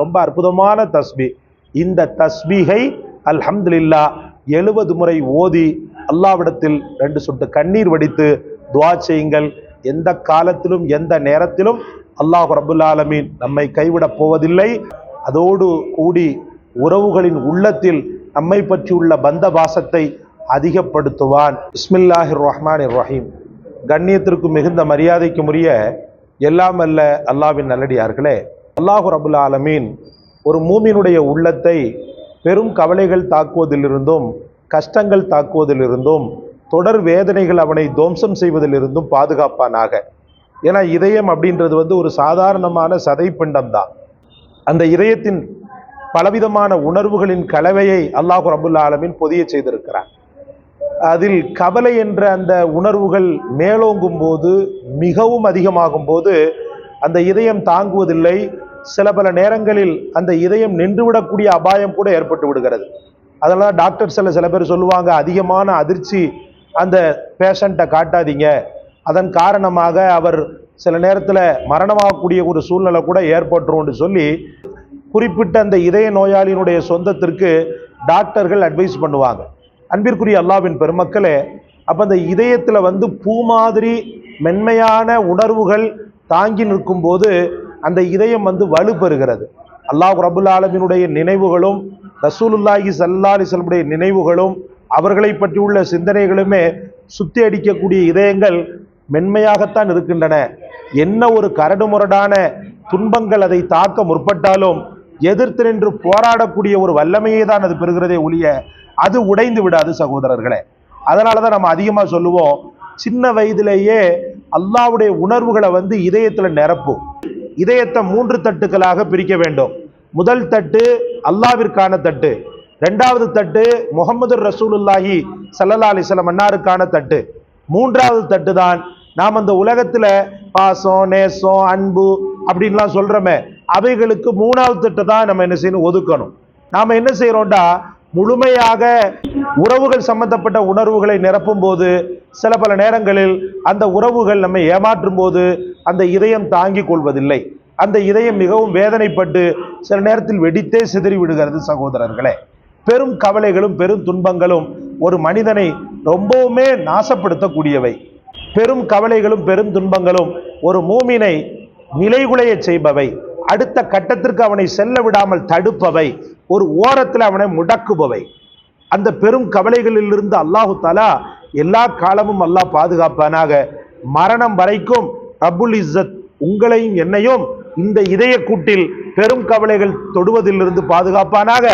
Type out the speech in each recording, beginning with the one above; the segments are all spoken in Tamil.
ரொம்ப அற்புதமான தஸ்பீ. இந்த தஸ்பீகை அல்ஹம்துலில்லாஹ் 70 முறை ஓதி அல்லாஹ்விடத்தில் 2 சொட்டு கண்ணீர் வடித்து துஆ செய்யுங்கள். எந்த காலத்திலும் எந்த நேரத்திலும் அல்லாஹ் ரப்புல் ஆலமீன் நம்மை கைவிடப் போவதில்லை. அதோடு கூடி உறவுகளின் உள்ளத்தில் நம்மை பற்றியுள்ள பந்த பாசத்தை அதிகப்படுத்துவான். பிஸ்மில்லாஹிர் ரஹ்மானிர் ரஹீம். கண்ணியத்திற்கு மிகுந்த மரியாதைக்கும் உரிய எல்லாம் அல்ல அல்லாஹ்வின் நல்லடியார்களே, அல்லாஹ் ரப்புல் ஆலமீன் ஒரு மூமினுடைய உள்ளத்தை பெரும் கவலைகள் தாக்குவதிலிருந்தும் கஷ்டங்கள் தாக்குவதிலிருந்தும் தொடர் வேதனைகள் அவனை துவம்சம் செய்வதிலிருந்தும் பாதுகாப்பானாக. ஏன்னா இதயம் அப்படின்றது ஒரு சாதாரணமான சதைப்பிண்டம் தான். அந்த இதயத்தின் பலவிதமான உணர்வுகளின் கலவையை அல்லாஹ் ரப்புல் ஆலமீன் பொதிய செய்திருக்கிறான். அதில் கவலை என்ற அந்த உணர்வுகள் மேலோங்கும் போது, மிகவும் அதிகமாகும் போது அந்த இதயம் தாங்குவதில்லை. சில பல நேரங்களில் அந்த இதயம் நின்றுவிடக்கூடிய அபாயம் கூட ஏற்பட்டு விடுகிறது. அதெல்லாம் டாக்டர்ஸ் சில பேர் சொல்லுவாங்க, அதிகமான அதிர்ச்சி அந்த பேஷண்ட்டை காட்டாதீங்க, அதன் காரணமாக அவர் சில நேரத்தில் மரணமாகக்கூடிய ஒரு சூழ்நிலை கூட ஏற்பட்டுரும்னு சொல்லி குறிப்பிட்ட அந்த இதய நோயாளியினுடைய சொந்தத்திற்கு டாக்டர்கள் அட்வைஸ் பண்ணுவாங்க. அன்பிற்குரிய அல்லாஹ்வின் பெருமக்களே, அப்போ அந்த இதயத்தில் பூ மாதிரி மென்மையான உணர்வுகள் தாங்கி நிற்கும் போது அந்த இதயம் வலு பெறுகிறது. அல்லாஹ் ரப்புல் ஆலமீனுடைய நினைவுகளும் ரசூலுல்லாஹி ஸல்லல்லாஹு அலைஹி வஸல்லம் நினைவுகளும் அவர்களை பற்றியுள்ள சிந்தனைகளுமே சுத்தி அடிக்கக்கூடிய இதயங்கள் மென்மையாகத்தான் இருக்கின்றன. என்ன ஒரு கரடுமுரடான துன்பங்கள் அதை தாக்க முற்பட்டாலும் எதிர்த்து நின்று போராடக்கூடிய ஒரு வல்லமையை தான் அது பெறுகிறதே ஒழிய அது உடைந்து விடாது சகோதரர்களே. அதனாலதான் நம்ம அதிகமா சொல்லுவோம், சின்ன வயதிலேயே அல்லாஹ்வுடைய உணர்வுகளை இதயத்துல நிரப்பும். இதயத்தை 3 தட்டுகளாக பிரிக்க வேண்டும். முதல் தட்டு அல்லாஹ்விற்கான தட்டு, 2வது தட்டு முஹம்மது ரசூலுல்லாஹி ஸல்லல்லாஹு அலைஹி வஸல்லம் அன்னாருக்கான தட்டு, 3வது தட்டு தான் நாம் அந்த உலகத்துல பாசம் நேசம் அன்பு அப்படின்லாம் சொல்றோமே, அவைகளுக்கு 3வது தட்டு தான் நம்ம என்ன செய்யணும், ஒதுக்கணும். நாம என்ன செய்யறோம்டா, முழுமையாக உறவுகள் சம்பந்தப்பட்ட உணர்வுகளை நிரப்பும் போது சில பல நேரங்களில் அந்த உறவுகள் நம்மை ஏமாற்றும் போது அந்த இதயம் தாங்கிக் கொள்வதில்லை. அந்த இதயம் மிகவும் வேதனைப்பட்டு சில நேரத்தில் வெடித்தே சிதறி விடுகிறது சகோதரர்களே. பெரும் கவலைகளும் பெரும் துன்பங்களும் ஒரு மனிதனை ரொம்பவுமே நாசப்படுத்தக்கூடியவை. பெரும் கவலைகளும் பெரும் துன்பங்களும் ஒரு மூமினை நிலைகுலைய செய்பவை, அடுத்த கட்டத்திற்கு அவனை செல்ல விடாமல் தடுப்பவை, ஒரு ஓரத்தில் அவனை முடக்குபவை. அந்த பெரும் கவலைகளிலிருந்து அல்லாஹு தஆலா எல்லா காலமும் அல்லாஹ் பாதுகாப்பானாக. மரணம் வரைக்கும் ரப்புல் இஸ்ஸத் உங்களையும் என்னையும் இந்த இதய கூட்டில் பெரும் கவலைகள் தொடுவதிலிருந்து பாதுகாப்பானாக.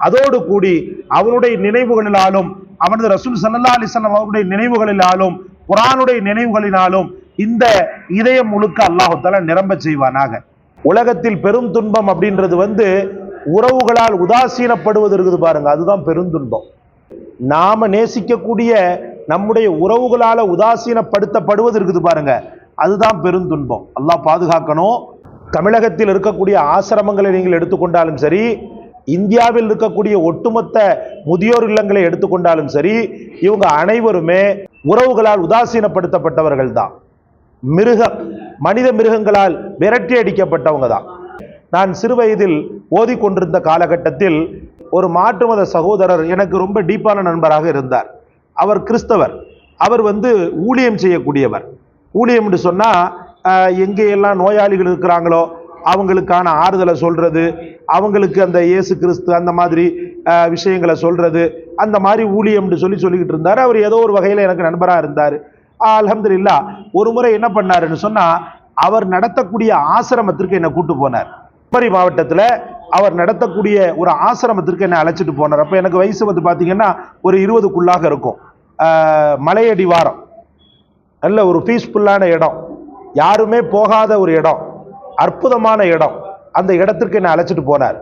அதோடு கூடி அவனுடைய நினைவுகளினாலும் அவனது ரசூல் ஸல்லல்லாஹு அலைஹி வஸல்லம் அவருடைய நினைவுகளினாலும் குர்ஆனுடைய நினைவுகளினாலும் இந்த இதயம் முழுக்க அல்லாஹ் தஆலா நிரம்ப செய்வானாக. உலகத்தில் பெரும் துன்பம் அப்படின்றது உறவுகளால் உதாசீனப்படுவது இருக்குது பாருங்க, அதுதான் பெருந்துன்பம். நாம நேசிக்கக்கூடிய நம்முடைய உறவுகளால உதாசீனப்படுத்தப்படுவது இருக்குது பாருங்க, அதுதான் பெருந்துன்பம். அல்லாஹ் பாதுகாக்கணும். தமிழகத்தில் இருக்கக்கூடிய ஆசிரமங்களை நீங்கள் எடுத்துக்கொண்டாலும் சரி, இந்தியாவில் இருக்கக்கூடிய ஒட்டுமொத்த முதியோர் இல்லங்களை எடுத்துக்கொண்டாலும் சரி, இவங்க அனைவருமே உறவுகளால் உதாசீனப்படுத்தப்பட்டவர்கள் தான். மனித மிருகங்களால் விரட்டி அடிக்கப்பட்டவங்க தான். நான் சிறு வயதில் ஓதிக்கொண்டிருந்த காலகட்டத்தில் ஒரு மாற்று மத சகோதரர் எனக்கு ரொம்ப டீப்பான நண்பராக இருந்தார். அவர் கிறிஸ்தவர். அவர் ஊழியம் செய்யக்கூடியவர். ஊழியம் என்று சொன்னா எங்கேயெல்லாம் நோயாளிகள் இருக்கிறாங்களோ அவங்களுக்கான ஆறுதலை சொல்றது, அவங்களுக்கு அந்த இயேசு கிறிஸ்து அந்த மாதிரி விஷயங்களை சொல்றது, அந்த மாதிரி ஊழியம் சொல்லிக்கிட்டு இருந்தார். அவர் ஏதோ ஒரு வகையில எனக்கு நண்பராக இருந்தார். அல்ஹம்துலில்லாஹ். ஒரு முறை என்ன பண்ணாருன்னு சொன்னா, அவர் நடத்தக்கூடிய ஆசிரமத்திற்கு என்னை கூட்டு போனார். குமரி மாவட்டத்தில் அவர் நடத்தக்கூடிய ஒரு ஆசிரமத்திற்கு என்னை அழைச்சிட்டு போனார். அப்போ எனக்கு வயசு பார்த்தீங்கன்னா ஒரு 20க்குள்ளாக இருக்கும். மலையடிவாரம், நல்ல ஒரு பீஸ்ஃபுல்லான இடம், யாருமே போகாத ஒரு இடம், அற்புதமான இடம். அந்த இடத்திற்கு என்னை அழைச்சிட்டு போனார்.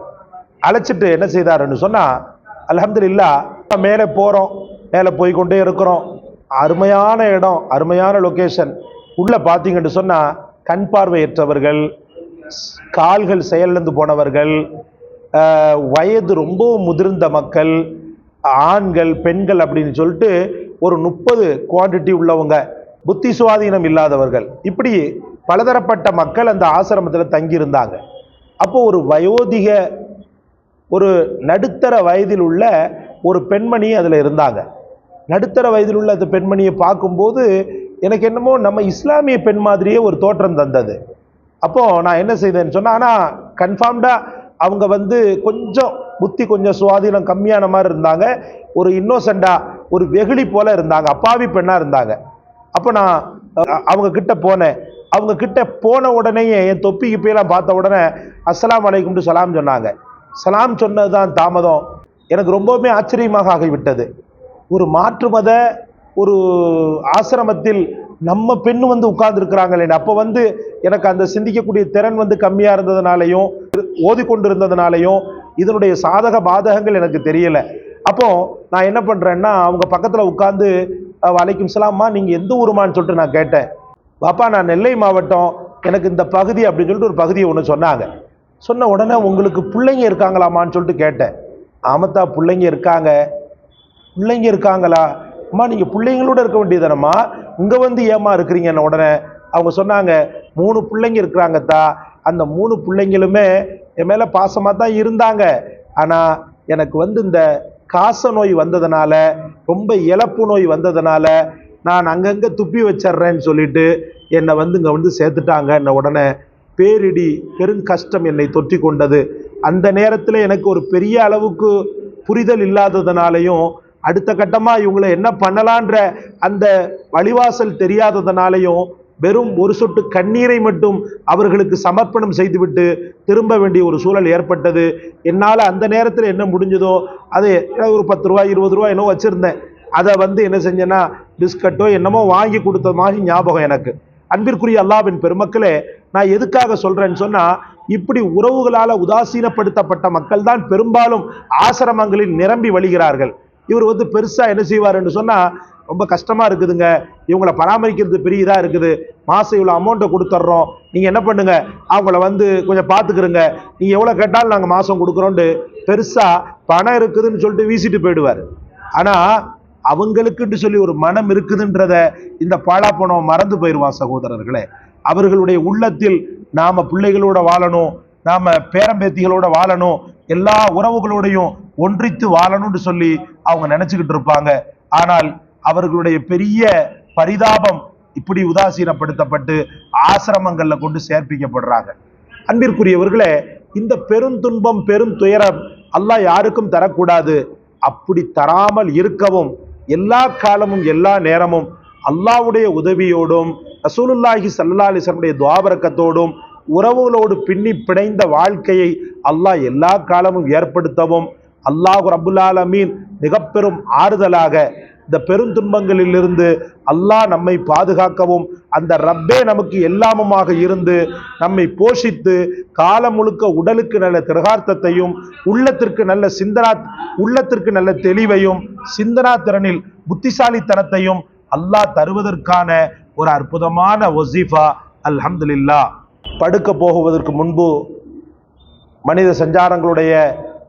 அழைச்சிட்டு என்ன செய்தாருன்னு சொன்னா, அல்ஹம்துலில்லாஹ் மேலே போறோம், மேலே போய் கொண்டே இருக்கிறோம். அருமையான இடம், அருமையான லொகேஷன். உள்ள பார்த்தீங்கன்னு சொன்னா கண் பார்வையற்றவர்கள், கால்கள் செயலிழந்து போனவர்கள், வயது ரொம்ப முதிர்ந்த மக்கள், ஆண்கள் பெண்கள் அப்படின்னு சொல்லிட்டு ஒரு 30 குவான்டிட்டி உள்ளவங்க, புத்தி சுவாதீனம் இல்லாதவர்கள், இப்படி பலதரப்பட்ட மக்கள் அந்த ஆசிரமத்தில் தங்கி இருந்தாங்க. அப்போ ஒரு வயோதிக, ஒரு நடுத்தர வயதில் உள்ள ஒரு பெண்மணி அதில் இருந்தாங்க. நடுத்தர வயதில் உள்ள அந்த பெண்மணியை பார்க்கும்போது எனக்கு என்னமோ நம்ம இஸ்லாமிய பெண் மாதிரியே ஒரு தோற்றம் தந்தது. அப்போ நான் என்ன செய்தேன்னு சொன்னா, ஆனா கன்ஃபார்ம்டா அவங்க கொஞ்சம் புத்தி கொஞ்சம் சுவாதீனம் கம்மியான மாதிரி இருந்தாங்க. ஒரு இன்னோசெண்டா, ஒரு வெகுளி போல இருந்தாங்க, அப்பாவி பெண்ணா இருந்தாங்க. அப்போ நான் அவங்க கிட்ட போனேன். அவங்க கிட்ட போன உடனேயே என் தொப்பி கிப்பையெல்லாம் பார்த்த உடனே அஸ்ஸலாமு அலைக்கும்னு சலாம் சொன்னாங்க. சலாம் சொன்னதுதான் தாமதம். எனக்கு ரொம்பவுமே ஆச்சரியமாக ஆகிவிட்டது. ஒரு மாற்று மத ஒரு ஆசிரமத்தில் நம்ம பெண் உட்கார்ந்து இருக்கிறாங்களே. அப்போ எனக்கு அந்த சிந்திக்கக்கூடிய திறன் கம்மியா இருந்ததுனாலையும் ஓதிக்கொண்டிருந்ததுனாலையும் இதனுடைய சாதக பாதகங்கள் எனக்கு தெரியல. அப்போ நான் என்ன பண்றேன்னா, அவங்க பக்கத்துல உட்கார்ந்து வலைக்கும் சலாம்மா, நீங்க எந்த ஊருமான்னு சொல்லிட்டு நான் கேட்டேன். பாப்பா, நான் நெல்லை மாவட்டம், எனக்கு இந்த பகுதி அப்படின்னு சொல்லிட்டு ஒரு பகுதியை ஒன்று சொன்னாங்க. சொன்ன உடனே உங்களுக்கு பிள்ளைங்க இருக்காங்களாமான்னு சொல்லிட்டு கேட்டேன். ஆமத்தா, பிள்ளைங்க இருக்காங்க. பிள்ளைங்க இருக்காங்களா? அம்மா, நீங்க பிள்ளைங்களோட இருக்க வேண்டியதானம்மா, இங்க ஏமா இருக்கிறீங்க? உடனே அவங்க சொன்னாங்க, 3 பிள்ளைங்க இருக்கிறாங்கத்தா. அந்த 3 பிள்ளைங்களுமே என் மேல பாசமா தான் இருந்தாங்க. ஆனா எனக்கு இந்த காச நோய் வந்ததுனால, ரொம்ப இழப்பு நோய் வந்ததுனால நான் அங்கங்க துப்பி வச்சிடுறேன்னு சொல்லிட்டு என்னை இங்க சேர்த்துட்டாங்க. உடனே பேரிடி பெருங்கஷ்டம் என்னை தொற்றி கொண்டது. அந்த நேரத்தில் எனக்கு ஒரு பெரிய அளவுக்கு புரிதல் இல்லாததுனாலையும், அடுத்த கட்டமா இவங்களை என்ன பண்ணலான்ற அந்த வழிவாசல் தெரியாததுனாலையும் வெறும் ஒரு சொட்டு கண்ணீரை மட்டும் அவர்களுக்கு சமர்ப்பணம் செய்துவிட்டு திரும்ப வேண்டிய ஒரு சூழல் ஏற்பட்டது. என்னால் அந்த நேரத்தில் என்ன முடிஞ்சதோ அது ஒரு 10 ரூபாய் 20 ரூபாய் என்னவோ வச்சிருந்தேன். அதை என்ன செஞ்சேன்னா, பிஸ்கட்டோ என்னமோ வாங்கி கொடுத்த மாதிரி ஞாபகம் எனக்கு. அன்பிற்குரிய அல்லாஹ்வின் பெருமக்களே, நான் எதுக்காக சொல்றேன்னு சொன்னா, இப்படி உறவுகளால உதாசீனப்படுத்தப்பட்ட மக்கள் தான் பெரும்பாலும் ஆசிரமங்களில் நிரம்பி வழிகிறார்கள். இவர் பெருசா என்ன செய்வாருன்னு சொன்னா, ரொம்ப கஷ்டமா இருக்குதுங்க, இவங்களை பராமரிக்கிறது பெரிய இதா இருக்குது, மாசம் இவ்வளவு அமௌண்ட்டை கொடுத்துட்றோம், நீங்க என்ன பண்ணுங்க, அவங்கள கொஞ்சம் பார்த்துக்கிறங்க, நீங்க எவ்வளவு கேட்டாலும் நாங்க மாசம் கொடுக்குறோம்னு பெருசா பணம் இருக்குதுன்னு சொல்லிட்டு வீசிட்டு போயிடுவாரு. ஆனா அவங்களுக்குன்னு சொல்லி ஒரு மனம் இருக்குதுன்றத இந்த பாழா பணம் மறந்து போயிடுவான். சகோதரர்களே, அவர்களுடைய உள்ளத்தில் நாம பிள்ளைகளோட வாழணும், நாம பேரம்பேத்திகளோட வாழணும், எல்லா உறவுகளோடையும் ஒன்றித்து வாழணும்னு சொல்லி அவங்க நினைச்சுக்கிட்டு இருப்பாங்க. ஆனால் அவர்களுடைய பெரிய பரிதாபம் இப்படி உதாசீனப்படுத்தப்பட்டு ஆசிரமங்கள்ல கொண்டு சேர்ப்பிக்கப்படுறாங்க. அன்பிற்குரியவர்களே, இந்த பெருந்துன்பம் பெரும் துயரம் அல்லாஹ் யாருக்கும் தரக்கூடாது. அப்படி தராமல் இருக்கவும் எல்லா காலமும் எல்லா நேரமும் அல்லாஹ்வுடைய உதவியோடும் ரசூலுல்லாஹி ஸல்லல்லாஹு அலைஹி வஸல்லம் துஆ பரக்கத்தோடும் உறவுகளோடு பின்னி பிணைந்த வாழ்க்கையை அல்லாஹ் எல்லா காலமும் ஏற்படுத்தவும் அல்லாஹ் ரப்புல் ஆலமீன் மிக பெரும் ஆறுதலாக இந்த பெருந்துன்பங்களிலிருந்து அல்லாஹ் நம்மை பாதுகாக்கவும், அந்த ரப்பே நமக்கு எல்லாமுமாக இருந்து நம்மை போஷித்து காலம் முழுக்க உடலுக்கு நல்ல திரகார்த்தத்தையும் உள்ளத்திற்கு நல்ல தெளிவையும் சிந்தனா திறனில் புத்திசாலித்தனத்தையும் அல்லாஹ் தருவதற்கான ஒரு அற்புதமான வஸீஃபா. அல்ஹம்துலில்லாஹ். படுக்க போகுவதற்கு முன்பு மனித சஞ்சாரங்களுடைய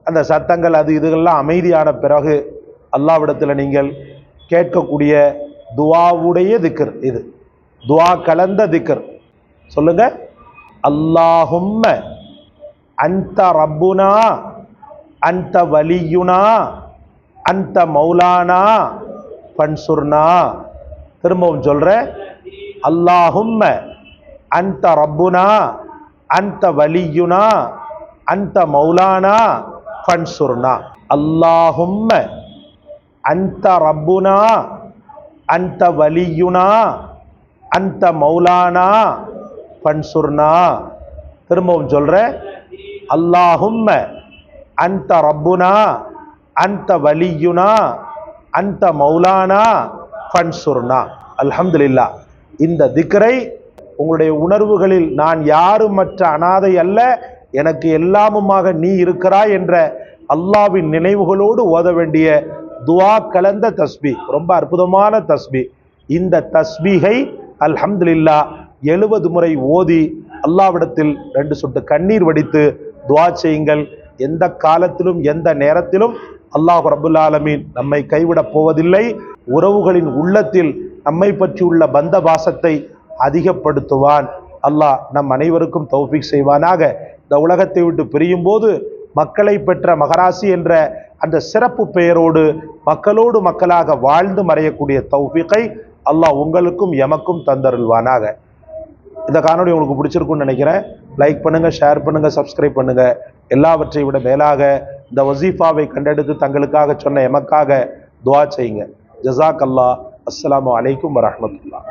அந்த சத்தங்கள் அது இதுகள்லாம் அமைதியான பிறகு அல்லாஹ்விடத்தில் நீங்கள் கேட்கக்கூடிய துஆவுடைய திக்ர், இது துஆ கலந்த திக்ர். சொல்லுங்க, அல்லாஹும்ம அன்த ரப்புனா அன்த வலியுனா அன்த மௌலானா பன்சுர்னா. திரும்பவும் சொல்றேன், அல்லாஹும்ம அன்த ரப்புனா அன்த வலியுனா அன்த மௌலானா பன்சுர்னா. அல்லாஹும்ம அன்த ரப்புனா அன்த வலியுனா அன்த மௌலானா பன்சுர்னா. திரும்பவும் சொல்றேன், அல்லாஹும்ம அன்த ரப்புனா அன்த வலியுனா அன்த மௌலானா பன்சுர்னா. அல்ஹம்துலில்லாஹ். இந்த திக்ரை உங்களுடைய உணர்வுகளில் நான் யாருமற்ற அனாதை அல்ல, எனக்கு எல்லாமுமாக நீ இருக்கிறாய் என்ற அல்லாஹ்வின் நினைவுகளோடு ஓத வேண்டிய துஆ கலந்த தஸ்பீ. ரொம்ப அற்புதமான தஸ்பீ. இந்த தஸ்பீகை அல்ஹம்துலில்லாஹ் 70 முறை ஓதி அல்லாஹ்விடத்தில் 2 சொட்டு கண்ணீர் வடித்து துஆ செய்யுங்கள். எந்த காலத்திலும் எந்த நேரத்திலும் அல்லாஹ் ரப்புல் ஆலமீன் நம்மை கைவிடப் போவதில்லை. உறவுகளின் உள்ளத்தில் நம்மை பற்றியுள்ள பந்த பாசத்தை அதிகப்படுத்துவான். அல்லாஹ் நம் அனைவருக்கும் தௌஃபீக் செய்வானாக. இந்த உலகத்தை விட்டு பிரியும் போது மக்களை பெற்ற மகராசி என்ற அந்த சிறப்பு பெயரோடு மக்களோடு மக்களாக வாழ்ந்து மறையக்கூடிய தௌஃபீக்கை அல்லாஹ் உங்களுக்கும் எமக்கும் தந்தருள்வானாக. இந்த காணொளி உங்களுக்கு பிடிச்சிருக்குன்னு நினைக்கிறேன். லைக் பண்ணுங்க, ஷேர் பண்ணுங்க, சப்ஸ்கிரைப் பண்ணுங்க. எல்லாவற்றை விட மேலாக இந்த வசீஃபாவை கண்டெடுத்து தங்களுக்காக சொன்ன எமக்காக துஆ செய்யுங்க. ஜஸாக் அல்லாஹ். அஸ்ஸலாமு அலைக்கும் வரஹ்மத்துல்லாஹ்.